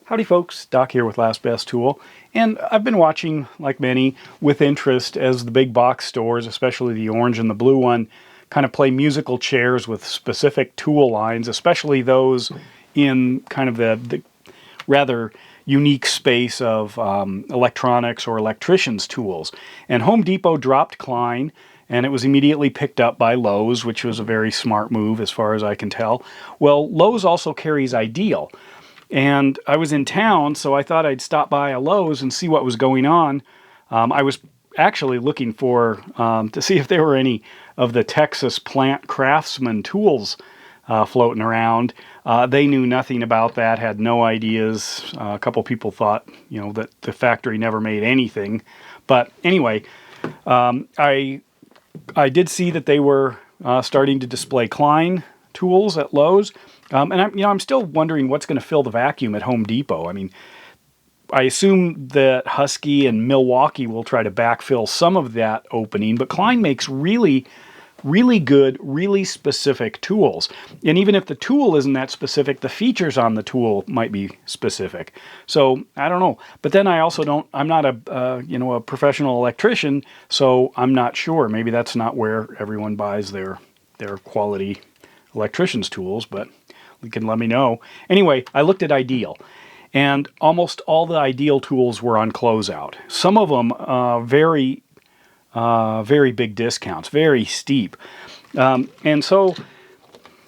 Howdy folks, Doc here with Last Best Tool, and I've been watching, like many, with interest as the big box stores, especially the orange and the blue one, kind of play musical chairs with specific tool lines, especially those in kind of the rather unique space of electronics or electricians tools. And Home Depot dropped Klein, and it was immediately picked up by Lowe's, which was a very smart move as far as I can tell. Well, Lowe's also carries Ideal. And I was in town, so I thought I'd stop by a Lowe's and see what was going on. I was actually looking for to see if there were any of the Texas Plant Craftsman tools floating around. They knew nothing about that, had no ideas. A couple people thought, that the factory never made anything. But anyway, I did see that they were starting to display Klein Tools at Lowe's. And I'm still wondering what's going to fill the vacuum at Home Depot. I mean, I assume that Husky and Milwaukee will try to backfill some of that opening, but Klein makes really, really good, really specific tools. And even if the tool isn't that specific, the features on the tool might be specific. So I don't know. But then I also I'm not a professional electrician, so I'm not sure. Maybe that's not where everyone buys their quality electricians tools, but you can let me know. Anyway, I looked at Ideal, and almost all the Ideal tools were on closeout. Some of them very big discounts, very steep. And so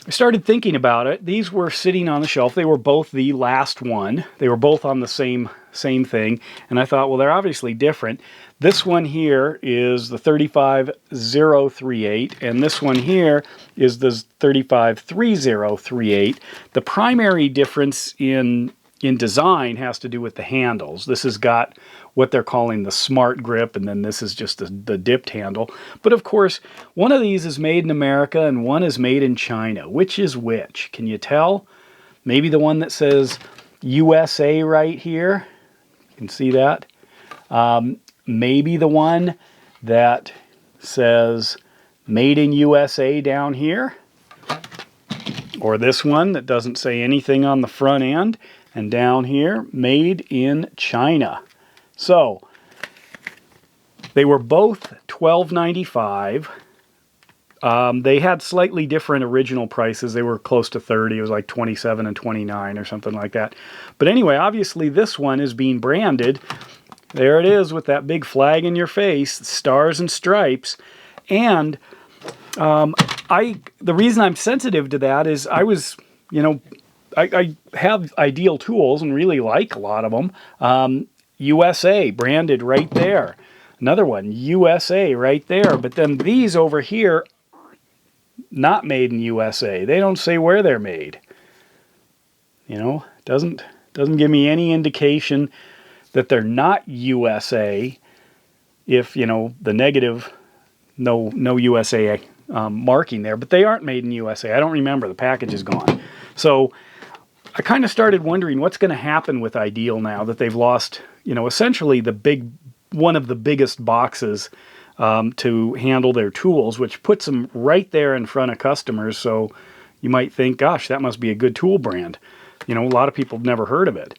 I started thinking about it. These were sitting on the shelf. They were both the last one. They were both on the same thing. And I thought, well, they're obviously different. This one here is the 35038, and this one here is the 353038. The primary difference in design has to do with the handles. This has got what they're calling the smart grip, and then this is just the dipped handle. But of course, one of these is made in America and one is made in China. Which is which? Can you tell? Maybe the one that says USA right here. You can see that. Maybe the one that says Made in USA down here. Or this one that doesn't say anything on the front end. And down here, Made in China. So, they were both $12.95. They had slightly different original prices. They were close to 30. It was like 27 and 29 or something like that. But anyway, obviously this one is being branded. There it is with that big flag in your face, stars and stripes. And the reason I'm sensitive to that is I was, I have Ideal tools and really like a lot of them. USA branded right there. Another one, USA right there. But then these over here, not made in USA. They don't say where they're made. Doesn't give me any indication that they're not USA. If the negative, no USA marking there, but they aren't made in USA. I don't remember. The package is gone. So I kind of started wondering what's going to happen with Ideal now that they've lost, essentially one of the biggest boxes to handle their tools, which puts them right there in front of customers. So you might think, gosh, that must be a good tool brand. A lot of people have never heard of it,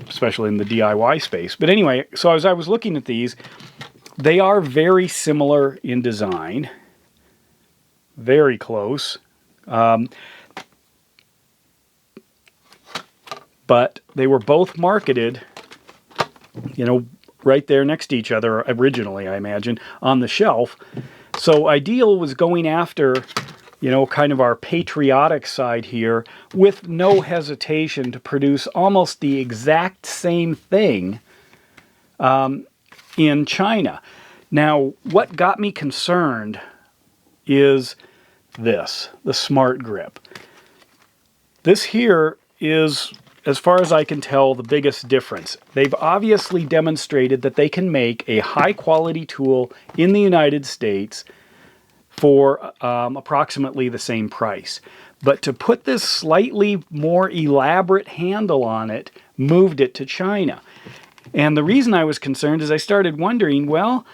especially in the DIY space. But anyway, so as I was looking at these, they are very similar in design, very close. But they were both marketed, right there next to each other originally, I imagine, on the shelf. So Ideal was going after, kind of our patriotic side here with no hesitation to produce almost the exact same thing in China. Now, what got me concerned is this, the smart grip. This here is, as far as I can tell, the biggest difference. They've obviously demonstrated that they can make a high-quality tool in the United States for approximately the same price. But to put this slightly more elaborate handle on it, moved it to China. And the reason I was concerned is I started wondering, well,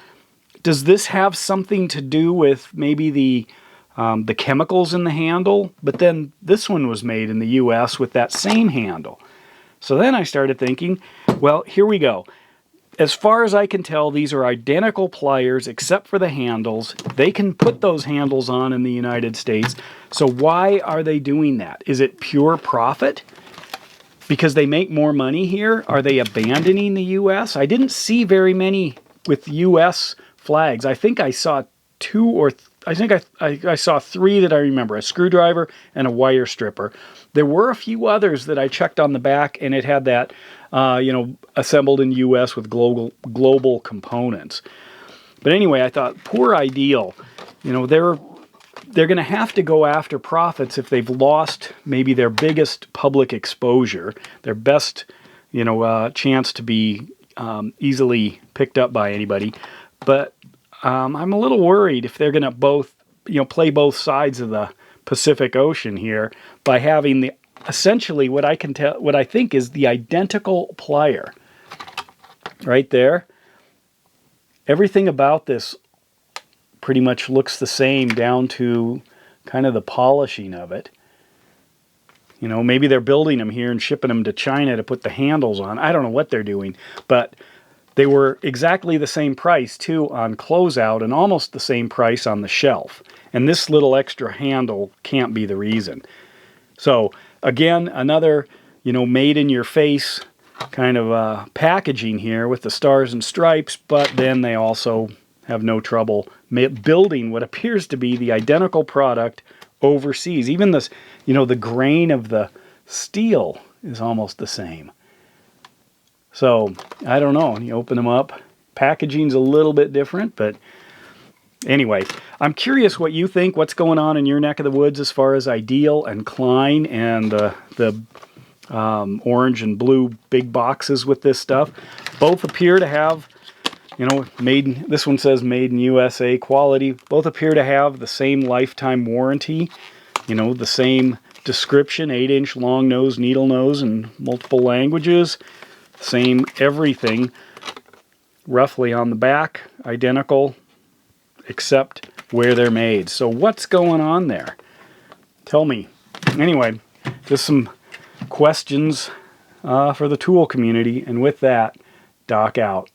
does this have something to do with maybe the chemicals in the handle? But then this one was made in the U.S. with that same handle. So then I started thinking, well, here we go. As far as I can tell, these are identical pliers except for the handles. They can put those handles on in the United States. So why are they doing that? Is it pure profit? Because they make more money here? Are they abandoning the U.S.? I didn't see very many with U.S. flags. I think I saw I saw three that I remember, a screwdriver and a wire stripper. There were a few others that I checked on the back, and it had that, assembled in U.S. with global components. But anyway, I thought, poor Ideal. They're going to have to go after profits if they've lost maybe their biggest public exposure, their best, chance to be easily picked up by anybody. But I'm a little worried if they're going to play both sides of the Pacific Ocean here by having essentially what I think is the identical plier right there. Everything about this pretty much looks the same down to kind of the polishing of it. Maybe they're building them here and shipping them to China to put the handles on. I don't know what they're doing, but they were exactly the same price, too, on closeout and almost the same price on the shelf. And this little extra handle can't be the reason. So, again, another, made-in-your-face kind of packaging here with the stars and stripes, but then they also have no trouble building what appears to be the identical product overseas. Even this, the grain of the steel is almost the same. So, I don't know. You open them up. Packaging's a little bit different, but anyway, I'm curious what you think. What's going on in your neck of the woods as far as Ideal and Klein and the orange and blue big boxes with this stuff. Both appear to have, this one says made in USA quality. Both appear to have the same lifetime warranty, the same description, 8-inch long nose, needle nose in multiple languages. Same everything, roughly on the back, identical, except where they're made. So what's going on there? Tell me. Anyway, just some questions for the tool community, and with that, Doc out.